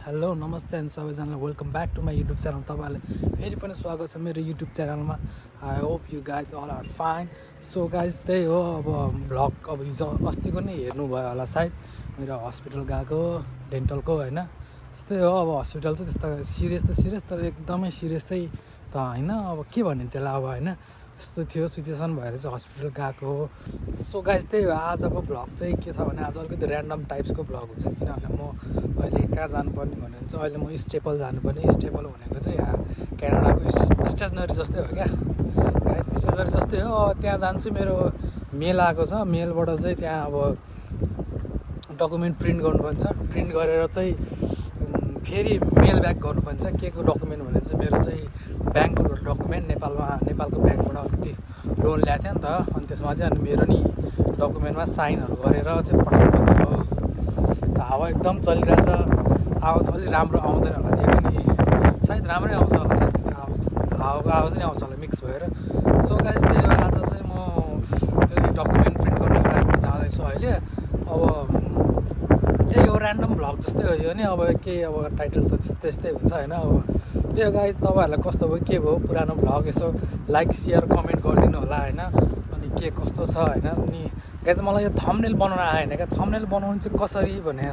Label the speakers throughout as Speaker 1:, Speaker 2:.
Speaker 1: Hello नमस्ते and सबैजनालाई welcome back to my YouTube channel. तपाईँहरूलाई फेरि पनि स्वागत छ मेरो युट्युब च्यानलमा। I hope you guys all are fine. So guys त्यही हो, अब भ्लग अब हिजो अस्तिको नै हेर्नुभयो होला सायद, मेरो हस्पिटल गएको डेन्टलको होइन। त्यस्तै हो, अब हस्पिटल चाहिँ त्यस्तो सिरियस तर एकदमै सिरियस चाहिँ त होइन, अब के भन्ने त्यसलाई अब होइन, त्यस्तो थियो सिचुएसन भएर चाहिँ हस्पिटल गएको हो। सो गाइज त्यही हो, आजको भ्लग चाहिँ के छ भने आज अलिकति ऱ्यान्डम टाइप्सको भ्लग हुन्छ, किनभने म अहिले कहाँ जानुपर्ने भने चाहिँ अहिले म स्टेपल जानुपर्ने। स्टेपल भनेको चाहिँ यहाँ क्यानाडाको स्टेसनरी जस्तै हो क्या, स्टेसनरी जस्तै हो। अब त्यहाँ जान्छु, मेरो मेल आएको छ, मेलबाट चाहिँ त्यहाँ अब डकुमेन्ट प्रिन्ट गर्नुपर्छ। प्रिन्ट गरेर चाहिँ फेरि मेल ब्याक गर्नुपर्छ। के को डकुमेन्ट भने चाहिँ मेरो चाहिँ ब्याङ्कको डकुमेन्ट, नेपालको ब्याङ्कबाट अलिकति लोन ल्याएको थियो नि त, अनि त्यसमा चाहिँ अनि मेरो नि डकुमेन्टमा साइनहरू गरेर चाहिँ पठाउनु पर्ने हो। हावा एकदम चलिरहेछ, आवाज अलिक राम्रो आउँदैन होला, त्यही पनि सायद राम्रै आउँछ होला, सायद हावाको आवाज नै आउँछ होला मिक्स भएर। सो गाइस त्यही हो, आज चाहिँ म त्यो डकुमेन्ट प्रिन्ट गर्नुको लागि जाँदैछु अहिले। अब त्यही हो, ऱ्यान्डम भ्लग जस्तै हो यो नि। अब केही अब टाइटल त त्यस्तै हुन्छ होइन। अब त्यही हो गाइस, तपाईँहरूलाई कस्तो भयो के भयो पुरानो भ्लग, यसो लाइक सेयर कमेन्ट गरिदिनु होला होइन। अनि के कस्तो छ होइन। अनि गाइस मलाई यो थम्बनेल बनाउन आएन क्या, थम्बनेल बनाउनु चाहिँ कसरी भने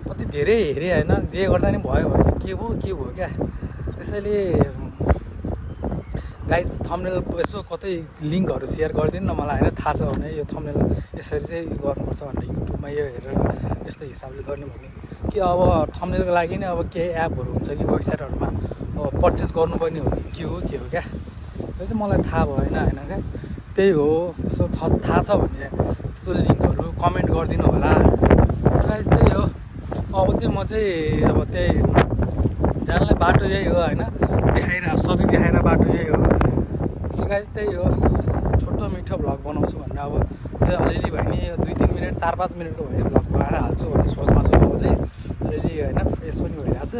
Speaker 1: कति धेरै हेरेँ होइन, जे गर्दा नि भयो भने के भयो क्या। त्यसैले गाइस थम्बनेल यसो कतै लिङ्कहरू सेयर गरिदिनु न मलाई होइन, थाहा छ भने यो थम्बनेल यसरी चाहिँ गर्नुपर्छ भनेर युट्युबमा यो हेरेर यस्तो हिसाबले गर्ने भने कि अब थम्बनेलको लागि नै अब केही एपहरू हुन्छ कि वेबसाइटहरूमा अब पर्चेस गर्नुपर्ने हो कि के हो क्या, त्यो चाहिँ मलाई थाहा भएन होइन क्या। त्यही हो, यसो थाहा छ भने यस्तो लिङ्कहरू कमेन्ट गरिदिनु होला। सो गाइस त्यही हो, अब चाहिँ म चाहिँ अब त्यही जानलाई बाटो यही हो होइन, सधैँ देखाएर बाटो यही हो। सो गाइस त्यही हो, छोटो मिठो भ्लग बनाउँछु भन्ने अब चाहिँ अलिअलि भयो नि 2-3 मिनट 4-5 मिनटको भयो नि भ्लग बनाएर हाल्छु भन्ने सोचमा छु। अब चाहिँ अलिअलि होइन फ्रेस पनि भइरहेको छ।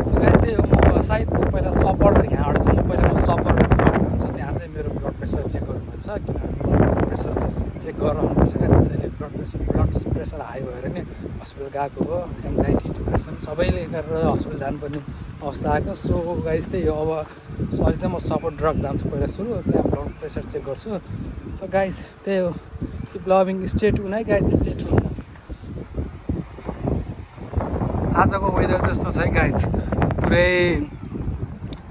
Speaker 1: सो गाइस त्यही हो, म सायद पहिला सपर यहाँबाट चाहिँ म सपर जान्छु, त्यहाँ चाहिँ मेरो ब्लड प्रेसर चेक गर्नुपर्छ, किनभने ब्लड प्रेसर चेक गराउनुपर्छ क्या। त्यसैले ब्लड प्रेसर हाई भएर नि हस्पिटल गएको हो। एङ्जाइटी डिप्रेसन सबैले गरेर हस्पिटल जानुपर्ने अवस्था आएको। सो गाइस त्यही हो, अब अहिले चाहिँ म सपोर्ट ड्रग जान्छु पहिला सुरु, त्यहाँ ब्लड प्रेसर चेक गर्छु। सो गाइस त्यही हो, किप लभिङ, स्टे ट्युन है गाइस, स्टे ट्युन। आजको वेदर चाहिँ यस्तो छ है गाइस, पुरै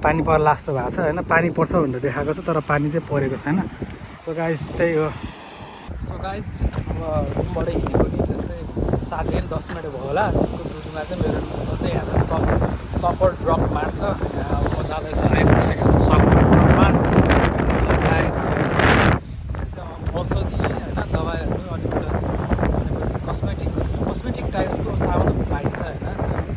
Speaker 1: पानी पर्ला जस्तो भएको छ होइन, पानी पर्छ भनेर देखाएको छ तर पानी चाहिँ परेको छैन। सो गाइस त्यही हो। सो गाइस अब रुमबाट हिँडेको नि त्यस्तै 7-10 मिनट भयो होला। त्यसको दुरीमा चाहिँ मेरो रुमको चाहिँ यहाँ सपर ड्रप मार्छ। यहाँ म जाँदैछु, आइपुगिसकेको छु सपर ड्रपमा। गाइस चाहिँ औषधि होइन, दबाईहरू अनि प्लस भनेपछि कस्मेटिक टाइप्सको सामानहरू पाइन्छ होइन।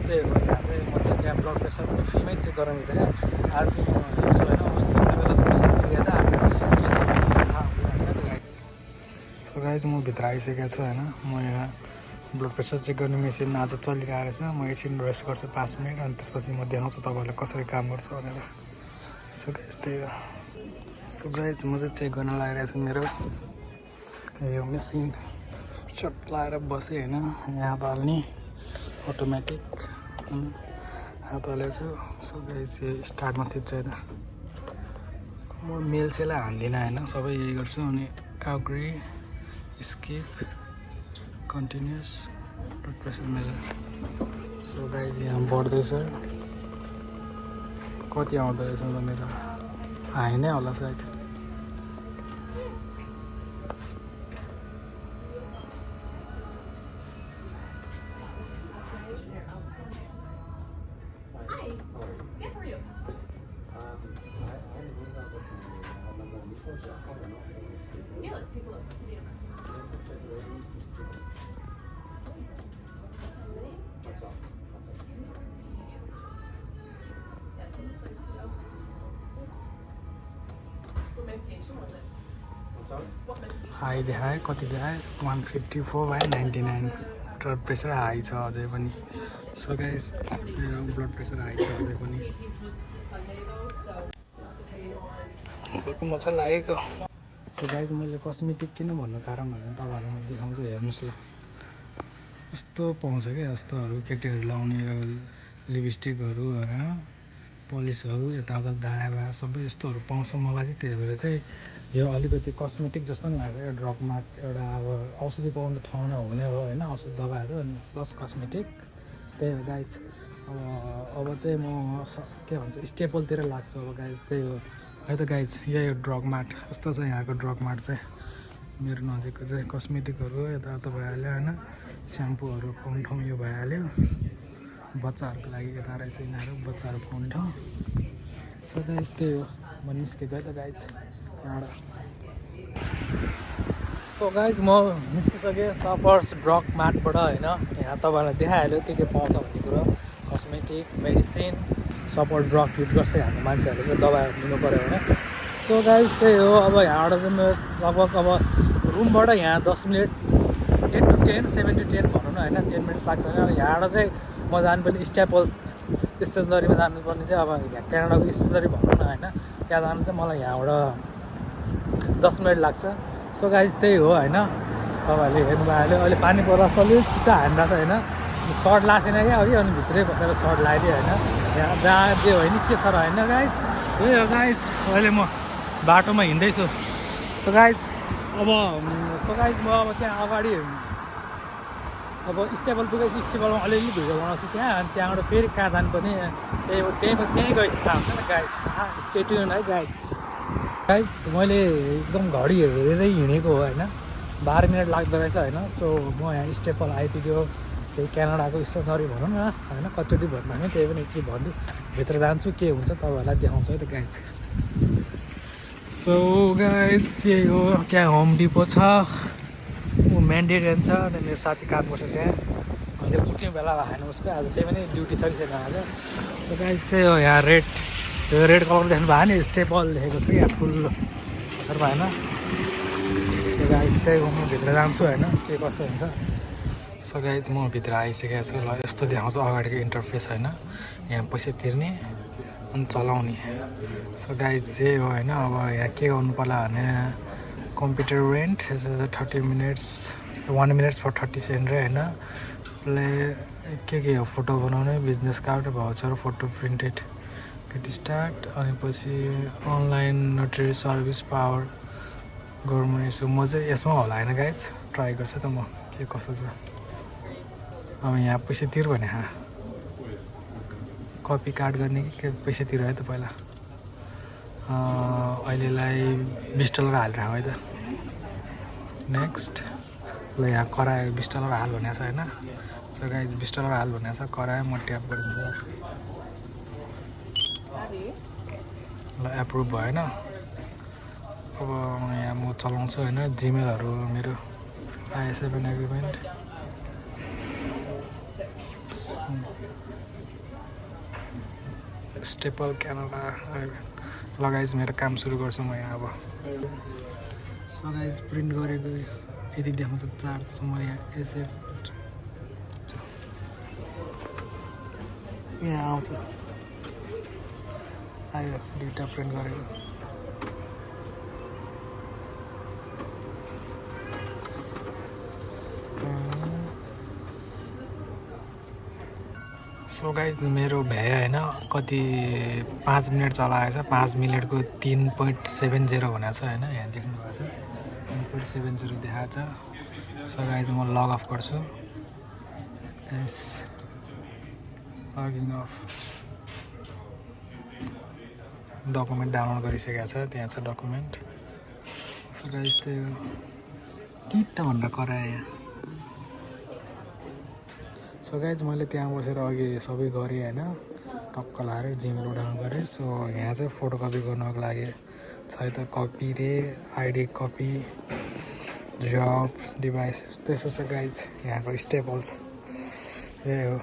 Speaker 1: त्यही हो, यहाँ चाहिँ म चाहिँ त्यहाँ ब्लड प्रेसर पनि फ्रीमै चेक गराउने जग्गा। आज म हेर्छु होइन, अस्ति बेला त मेसिन पुगेको आज के छ कस्तो छ थाहा हुँदैन। सो गाइस म भित्र आइसकेको छु होइन, म यहाँ ब्लड प्रेसर चेक गर्ने मेसिन आज चलिरहेको छ। म एकछिन रेस्ट गर्छु 5 मिनट, अनि त्यसपछि म देखाउँछु तपाईँहरूलाई कसरी काम गर्छ भनेर। सो गाइस त्यही हो। सो गाइस म चाहिँ चेक गर्न लागिरहेको छु मेरो यो मेसिन, चट लाएर बसेँ होइन, यहाँ त हाल्ने अटोमेटिक हात हालेको छु। सो गाइस यो स्टार्टमा थिच्छ यता, म मेलसेलाई हान्दिनँ होइन, सबै यही गर्छु। अनि agree, skip, continuous, blood pressure measure. So guys यहाँ बढ्दैछ, कति आउँदो रहेछ त मेरो, हाई नै होला सायद। हाई देखाएँ, कति देखाएँ 154/99, ब्लड प्रेसर हाई छ अझै पनि। सो गाइस मेरो ब्लड प्रेसर हाई छ अझै पनि। मजा लागेको। सो गाइस मैले कस्मेटिक किन भन्नु कारण भनेर तपाईँहरूलाई म देखाउँछु, हेर्नुहोस् ल। यस्तो पाउँछ क्या यस्तोहरू केटीहरू लाउने लिपस्टिकहरू होइन पलिसहरू यताउता दायाँ सबै यस्तोहरू पाउँछ मलाई चाहिँ त्यही भएर चाहिँ यो अलिकति कस्मेटिक जस्तो नि लाग्छ ड्रग मार्ट एउटा अब औषधि पाउने ठाउँ नहुने हो होइन औषध दबाईहरू अनि प्लस कस्मेटिक त्यही हो गाइज अब चाहिँ म के भन्छ स्टेपलतिर लाग्छु अब गाइज त्यही हो है त गाइज यही हो ड्रग मार्ट यस्तो छ यहाँको ड्रग मार्ट चाहिँ मेरो नजिकको चाहिँ कस्मेटिकहरू यताउता भइहाल्यो होइन स्याम्पूहरू पाउने ठाउँ यो भइहाल्यो बच्चाहरूको लागि यता रहेछ यिनीहरू बच्चाहरू पाउने ठाउँ सो गाइज त्यही हो म निस्केको है त गाइज यहाँबाट सो गाइज म निस्किसकेँ सपर्स ड्रग मार्टबाट होइन यहाँ तपाईँलाई देखाइहाल्यो के पाउँछ भन्ने कुरो cosmetic medicine support drug use गर्छ हाम्रो मान्छेहरूले चाहिँ दबाईहरू लिनु पऱ्यो होइन सो गाइज त्यही हो अब यहाँबाट चाहिँ मेरो लगभग अब रुमबाट यहाँ 10 मिनट 8 to 10 7 to 10 भनौँ न होइन 10 मिनट लाग्छ होइन यहाँबाट चाहिँ म जानुपर्ने स्टेपल्स स्टेसनरीमा जानुपर्ने चाहिँ अब क्यानाडाको स्टेसनरी भनौँ न होइन त्यहाँ जानु चाहिँ मलाई यहाँबाट 10 मिनट लाग्छ सो गाइज त्यही हो होइन तपाईँहरूले हेर्नु भइहाल्यो अहिले पानी पर्दा अलिक छिटो हान्दा छ होइन सर्ट लाग्थेन क्या अघि अनि भित्रै बसेर सर्ट लगाइदियो होइन यहाँ जहाँ जे हो नि के छ र होइन गाइज त्यही हो गाइज अहिले म बाटोमा हिँड्दैछु सो गाइज अब म अब त्यहाँ अगाडि अब स्टेबल पुगेपछि स्टेबलमा अलिअलि भिडियो बनाउँछु त्यहाँ अनि त्यहाँबाट फेरि कहाँ जानुपर्ने त्यहीँ गएपछि थाहा हुन्छ नि गाइज स्टेट्युन है गाइज मैले एकदम घडी हेरेरै हिँडेको हो होइन 12 मिनट लाग्दो रहेछ होइन सो म यहाँ स्टेपल आइपुग्यो त्यही क्यानाडाको स्टेसनरी भनौँ न होइन कतिचोटि भन्नु होइन त्यही पनि के भन्छु भित्र जान्छु के हुन्छ तपाईँहरूलाई देखाउँछु है त गाइज सो गाइज यही हो त्यहाँ होम डिपो छ ऊ म्यान्डेरियन छ अनि मेरो साथी काम गर्छ त्यहाँ अहिले उठ्ने बेला भएन उसको आज त्यही पनि ड्युटी सकिसकेको आज सो गाइज त्यही हो यहाँ रेड कलर देख्नु भयो नि स्टेपल लेखेको छ क्या फुल असर भएन सो गाइज त्यही हो म भित्र जान्छु होइन के कसो हुन्छ सो गाइज म भित्र आइसकेको छु ल यस्तो देखाउँछु अगाडिको इन्टरफेस होइन यहाँ पैसा तिर्ने अनि चलाउने सो गाइज चाहिँ हो होइन अब यहाँ के गर्नु पर्ला भने computer rent 30 minutes 1 minutes for 30 cent रे होइन के हो फोटो बनाउने business card voucher photo printed get start अनि पछि online notary service power government issue म चाहिँ यसमा होला होइन गाइज ट्राई गर्छु त म के कसो छ अब यहाँ पैसा तिर भने कपी कार्ड गर्ने कि पैसा तिर है त पहिला अहिलेलाई $20 हालेर है त नेक्स्ट ल यहाँ करायो $20 हाल भनेको छ होइन सो गाइज $20 हाल भनेको छ करायो म ट्याप गरिदिन्छु ल एप्रुभ भएन अब यहाँ म चलाउँछु होइन जिमेलहरू मेरो ISFN एग्रिमेन्ट स्टेपल क्यानाडा लगाइज मेरो काम सुरु गर्छु म यहाँ अब सो गाइज प्रिन्ट गरेको यति देखाउँछ चार्ज म यहाँ एक्सेप्ट यहाँ आउँछ आयो दुईवटा प्रिन्ट गरेको सो गाइज मेरो भ्यायो होइन कति 5 मिनट चलाएछ 5 मिनटको 3.70 भनेको छ होइन यहाँ देख्नु भएको छ 3.70 देखाएको छ सो गाइज म लग अफ गर्छु यस लगिङ अफ डकुमेन्ट डाउनलोड गरिसकेको छ त्यहाँ छ डकुमेन्ट सो गाइज त्यो टिट्ट भनेर कराएँ यहाँ सो गाइज मैले त्यहाँ बसेर अघि सबै गरेँ होइन टक्क लाएर जिमेल डाउन गरेँ सो यहाँ चाहिँ फोटोकपी गर्नको लागि छ त कपी रे आइडी कपी जब डिभाइस त्यस्तो छ गाइज यहाँको स्टेपल्स यही हो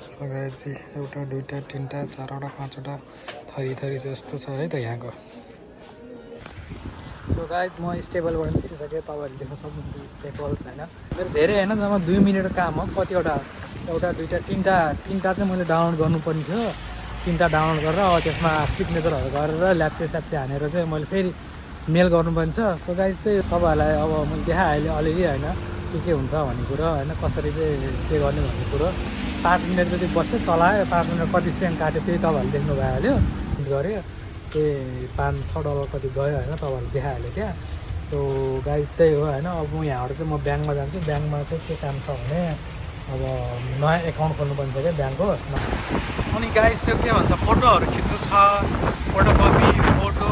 Speaker 1: सो गाइज एउटा दुईवटा तिनवटा चारवटा पाँचवटा थरी जस्तो छ है त यहाँको सो गाइज म स्टेबलबाट निस्किसकेँ तपाईँहरूले देख्न सक्नुहुन्छ स्टेबल्स होइन मेरो धेरै होइन जम्मा 2 मिनटको काम हो कतिवटा एउटा दुईवटा तिनवटा चाहिँ मैले डाउनलोड गर्नुपर्ने थियो 3टा डाउनलोड गरेर अब त्यसमा सिग्नेचरहरू गरेर ल्याप्चे हानेर चाहिँ मैले फेरि मेल गर्नुपर्ने छ। सो गाइज त्यही तपाईँहरूलाई अब मैले देखाइहालेँ अलिअलि होइन के हुन्छ भन्ने कुरो होइन, कसरी चाहिँ के गर्ने भन्ने कुरो। 5 मिनट जति बस्यो चलायो, 5 मिनट कति सेन्ट काट्यो त्यही तपाईँहरूले देख्नु भइहाल्यो, गऱ्यो त्यही $5-6 कति गयो होइन, तपाईँहरूले देखाइहाल्यो त्यहाँ। सो गाइज त्यही हो होइन। अब म यहाँबाट चाहिँ म ब्याङ्कमा जान्छु। ब्याङ्कमा चाहिँ के काम छ भने अब नयाँ एकाउन्ट खोल्नुपर्ने छ क्या ब्याङ्कको। अनि गाइज त्यो के भन्छ फोटोहरू खिच्नु छ, फोटोकपी फोटो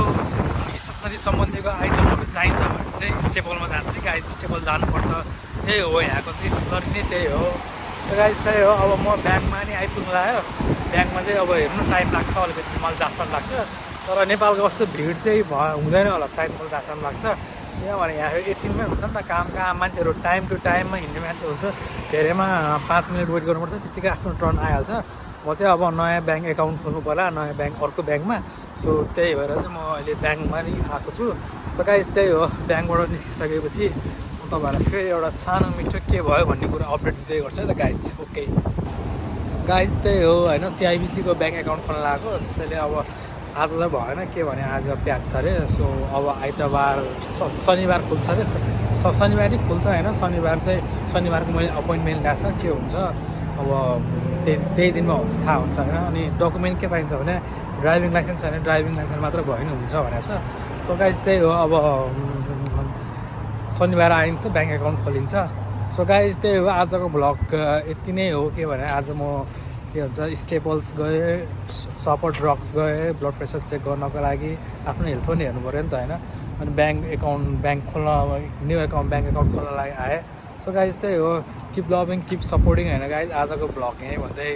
Speaker 1: स्टेसनरी सम्बन्धीको आइटमहरू चाहिन्छ भने चाहिँ स्टेपलमा जान्छ गाइज। स्टेपल जानुपर्छ, त्यही हो यहाँको चाहिँ स्टोरी नै त्यही हो। सो गाइज त्यही हो। अब म ब्याङ्कमा नि आइपुग्नु लाग्यो। ब्याङ्कमा चाहिँ अब हेर्नु टाइम लाग्छ, अलिकति मलाई जासम्म लाग्छ, तर नेपालको कस्तो भिड चाहिँ हुँदैन होला सायद, मलाई जासम्म लाग्छ। किनभने यहाँ एकछिनमै हुन्छ नि त काम। कहाँ मान्छेहरू टाइम टु टाइममा हिँड्ने मान्छे हुन्छ, धेरैमा 5 मिनट वेट गर्नुपर्छ, त्यत्तिकै आफ्नो टर्न आइहाल्छ। म चाहिँ अब नयाँ ब्याङ्क एकाउन्ट खोल्नु पर्ला, नयाँ ब्याङ्क अर्को ब्याङ्कमा। सो त्यही भएर चाहिँ म अहिले ब्याङ्कमा नि आएको छु। सो गाइज त्यही हो, ब्याङ्कबाट निस्किसकेपछि म तपाईँहरूलाई फेरि एउटा सानो मिठो के भयो भन्ने कुरा अपडेट दिँदै गर्छु है त गाइज। ओके गाइज त्यही हो होइन, CIBCको ब्याङ्क एकाउन्ट खोल्न लगाएको। त्यसैले अब आज त भएन, के भने आज प्याक छ अरे। सो अब आइतबार शनिबार खुल्छ अरे, शनिबारै खुल्छ होइन। शनिबारको मैले अपोइन्टमेन्ट ल्याएको छ, के हुन्छ अब त्यही दिनमा हुन्छ, थाहा हुन्छ होइन। अनि डकुमेन्ट के चाहिन्छ भने ड्राइभिङ लाइसेन्स छैन, ड्राइभिङ लाइसेन्स मात्र भयो भने हुन्छ भनेको छ। सो गाइज त्यही हो, अब शनिबार आइन्छ ब्याङ्क एकाउन्ट खोलिन्छ। सो गाइज त्यही हो, आजको भ्लग यति नै हो। के भने आज म के भन्छ स्टेपल्स गएँ, सपर ड्रग्स गएँ ब्लड प्रेसर चेक गर्नको लागि, आफ्नो हेल्थ पनि हेर्नु पऱ्यो नि त होइन। अनि ब्याङ्क खोल्न न्यू ब्याङ्क एकाउन्ट खोल्नलाई आएँ। सो गाइज त्यही हो, किप लभिङ किप सपोर्टिङ होइन गाइज। आजको भ्लग यहीँ भन्दै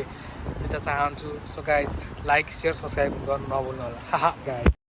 Speaker 1: बिता चाहन्छु। So guys like share subscribe गर्नु नभुल्नु होला। गाइज।